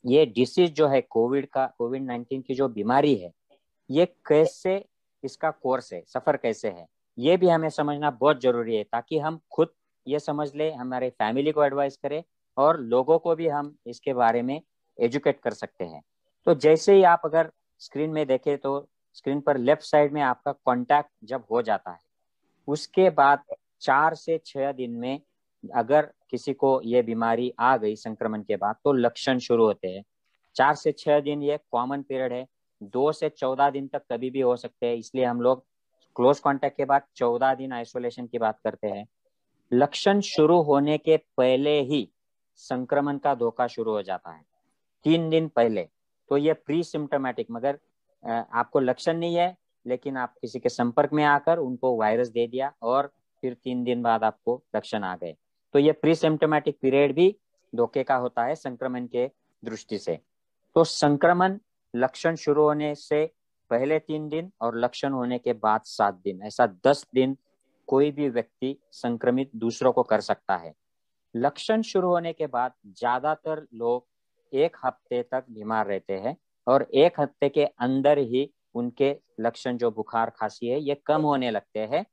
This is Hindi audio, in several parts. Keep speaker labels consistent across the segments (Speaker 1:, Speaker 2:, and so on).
Speaker 1: ये डिसीज जो है कोविड 19 की जो बीमारी है, ये कैसे, इसका कोर्स है, सफर कैसे है, ये भी हमें समझना बहुत जरूरी है, ताकि हम खुद ये समझ ले, हमारे फैमिली को एडवाइस करें, और लोगों को भी हम इसके बारे में एजुकेट कर सकते हैं। तो जैसे ही आप अगर स्क्रीन में देखें, तो स्क्रीन पर लेफ्ट साइड में आपका कॉन्टैक्ट जब हो जाता है, उसके बाद 4 से 6 दिन में अगर किसी को ये बीमारी आ गई संक्रमण के बाद, तो लक्षण शुरू होते हैं। 4 से 6 दिन ये कॉमन पीरियड है। 2 से 14 दिन तक कभी भी हो सकते हैं, इसलिए हम लोग क्लोज कांटेक्ट के बाद 14 दिन आइसोलेशन की बात करते हैं। लक्षण शुरू होने के पहले ही संक्रमण का धोखा शुरू हो जाता है, 3 दिन पहले। तो ये प्री सिम्टोमेटिक, मगर आपको लक्षण नहीं है, लेकिन आप किसी के संपर्क में आकर उनको वायरस दे दिया, और फिर 3 दिन बाद आपको लक्षण आ गए, तो ये प्री सिम्टोमेटिक पीरियड भी धोखे का होता है संक्रमण के दृष्टि से। तो संक्रमण लक्षण शुरू होने से पहले 3 दिन और लक्षण होने के बाद 7 दिन, ऐसा 10 दिन कोई भी व्यक्ति संक्रमित दूसरों को कर सकता है। लक्षण शुरू होने के बाद ज्यादातर लोग 1 हफ्ते तक बीमार रहते हैं, और 1 हफ्ते के अंदर ही उनके लक्षण, जो बुखार खांसी है, ये कम होने लगते हैं,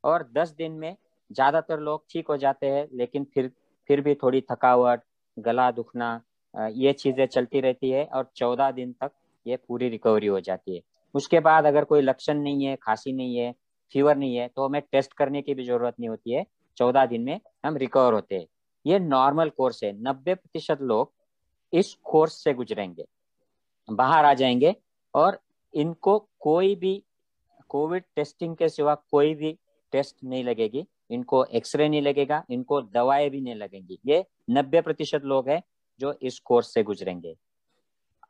Speaker 1: और 10 दिन में ज्यादातर लोग ठीक हो जाते हैं। लेकिन फिर भी थोड़ी थकावट, गला दुखना, ये चीजें चलती रहती है, और 14 दिन तक ये पूरी रिकवरी हो जाती है। उसके बाद अगर कोई लक्षण नहीं है, खांसी नहीं है, फीवर नहीं है, तो हमें टेस्ट करने की भी जरूरत नहीं होती है। 14 दिन में हम रिकवर होते हैं। ये नॉर्मल कोर्स है। 90% लोग इस कोर्स से गुजरेंगे, बाहर आ जाएंगे, और इनको कोई भी कोविड टेस्टिंग के सिवा कोई भी टेस्ट नहीं लगेगी, इनको एक्सरे नहीं लगेगा, इनको दवाएं भी नहीं लगेंगी। ये 90% लोग हैं जो इस कोर्स से गुजरेंगे।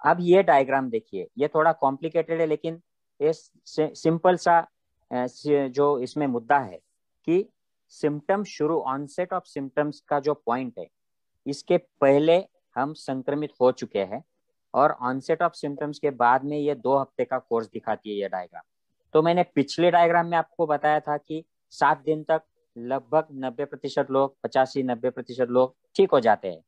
Speaker 1: अब ये डायग्राम देखिए, ये थोड़ा कॉम्प्लिकेटेड है, लेकिन ये सिंपल सा जो इसमें मुद्दा है कि सिम्टम शुरू, ऑनसेट ऑफ सिम्टम्स का जो पॉइंट है, इसके पहले हम संक्रमित हो चुके हैं, और ऑनसेट ऑफ सिम्टम्स के बाद में ये 2 हफ्ते का कोर्स दिखाती है ये डायग्राम। तो मैंने पिछले डायग्राम में आपको बताया था कि 7 दिन तक लगभग 90% लोग, 85-90% लोग ठीक हो जाते हैं।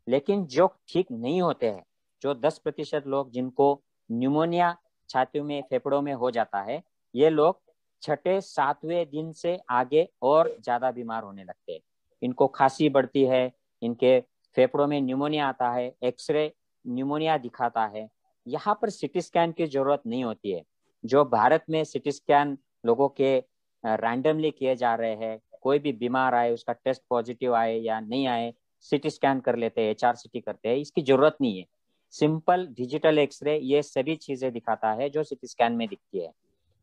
Speaker 1: लेकिन जो ठीक नहीं होते हैं, जो 10% लोग, जिनको न्यूमोनिया छाती में, फेफड़ों में हो जाता है, ये लोग 6-7वें दिन से आगे और ज्यादा बीमार होने लगते हैं। इनको खांसी बढ़ती है, इनके फेफड़ों में न्यूमोनिया आता है, एक्सरे न्यूमोनिया दिखाता है। यहाँ पर सिटी स्कैन की जरूरत नहीं होती है। जो भारत में सिटी स्कैन लोगों के रैंडमली किए जा रहे हैं, कोई भी बीमार आए, उसका टेस्ट पॉजिटिव आए या नहीं आए, सिटी स्कैन कर लेते हैं, HRCT करते हैं, इसकी जरूरत नहीं है। सिंपल डिजिटल एक्सरे ये सभी चीजें दिखाता है जो सिटी स्कैन में दिखती है।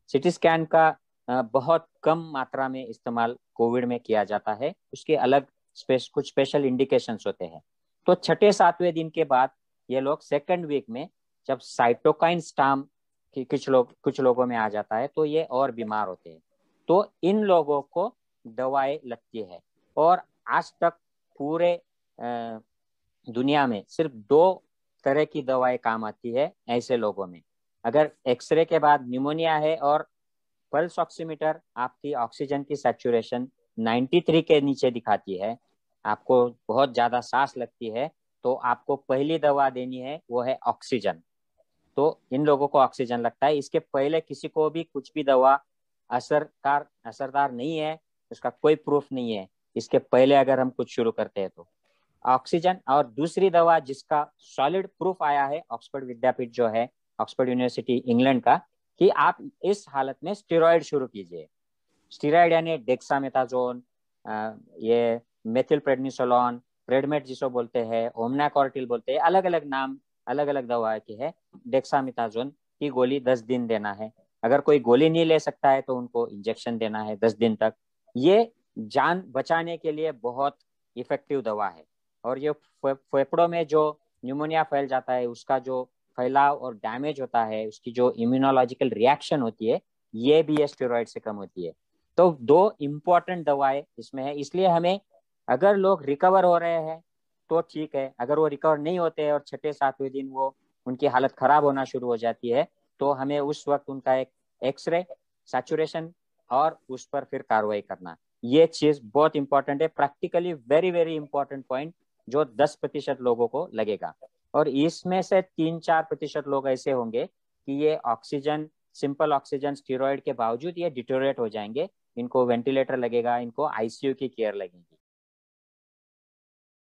Speaker 1: सिटी स्कैन का बहुत कम मात्रा में इस्तेमाल कोविड में किया जाता है, उसके अलग कुछ स्पेशल इंडिकेशंस होते हैं। तो 6-7वें दिन के बाद ये लोग सेकंड वीक में, जब साइटोकाइन स्टार्म की कुछ लोगों में आ जाता है, तो ये और बीमार होते हैं। तो इन लोगों को दवाएं लगती है, और आज तक पूरे दुनिया में सिर्फ 2 तरह की दवाएं काम आती है ऐसे लोगों में। अगर एक्सरे के बाद न्यूमोनिया है, और पल्स ऑक्सीमीटर आपकी ऑक्सीजन की सैचुरेशन 93 के नीचे दिखाती है, आपको बहुत ज्यादा सांस लगती है, तो आपको पहली दवा देनी है, वो है ऑक्सीजन। तो इन लोगों को ऑक्सीजन लगता है। इसके पहले किसी को भी कुछ भी दवा असरदार नहीं है, उसका कोई प्रूफ नहीं है, इसके पहले अगर हम कुछ शुरू करते हैं तो ऑक्सीजन। और दूसरी दवा जिसका सॉलिड प्रूफ आया है, ऑक्सफोर्ड विद्यापीठ जो है, ऑक्सफोर्ड यूनिवर्सिटी इंग्लैंड का, कि आप इस हालत में स्टेरॉयड शुरू कीजिए। स्टेरॉयड यानी डेक्सामेथाजोन, ये मेथिल प्रेडनिसोलोन, प्रेडमेट जिसको बोलते हैं, ओमनाकॉर्टिल बोलते हैं, अलग अलग नाम, अलग अलग दवा की है। डेक्सामेथाजोन की गोली 10 दिन देना है। अगर कोई गोली नहीं ले सकता है, तो उनको इंजेक्शन देना है 10 दिन तक। ये जान बचाने के लिए बहुत इफेक्टिव दवा है। और ये फेफड़ों में जो न्यूमोनिया फैल जाता है, उसका जो फैलाव और डैमेज होता है, उसकी जो इम्यूनोलॉजिकल रिएक्शन होती है, ये भी ये स्टेरॉइड से कम होती है। तो 2 इम्पोर्टेंट दवाएं इसमें है। इसलिए हमें, अगर लोग रिकवर हो रहे हैं तो ठीक है, अगर वो रिकवर नहीं होते हैं और 6-7वें दिन वो, उनकी हालत खराब होना शुरू हो जाती है, तो हमें उस वक्त उनका एक एक्सरे, सैचुरेशन, और उस पर फिर कार्रवाई करना। ये चीज बहुत इंपॉर्टेंट है, practically very very important point, जो 10% लोगों को लगेगा। और इसमें से 3-4% लोग ऐसे होंगे कि ये ऑक्सीजन, सिंपल ऑक्सीजन स्टीरॉयड के बावजूद ये डिटोरेट हो जाएंगे, इनको वेंटिलेटर लगेगा, इनको आईसीयू की केयर लगेगी।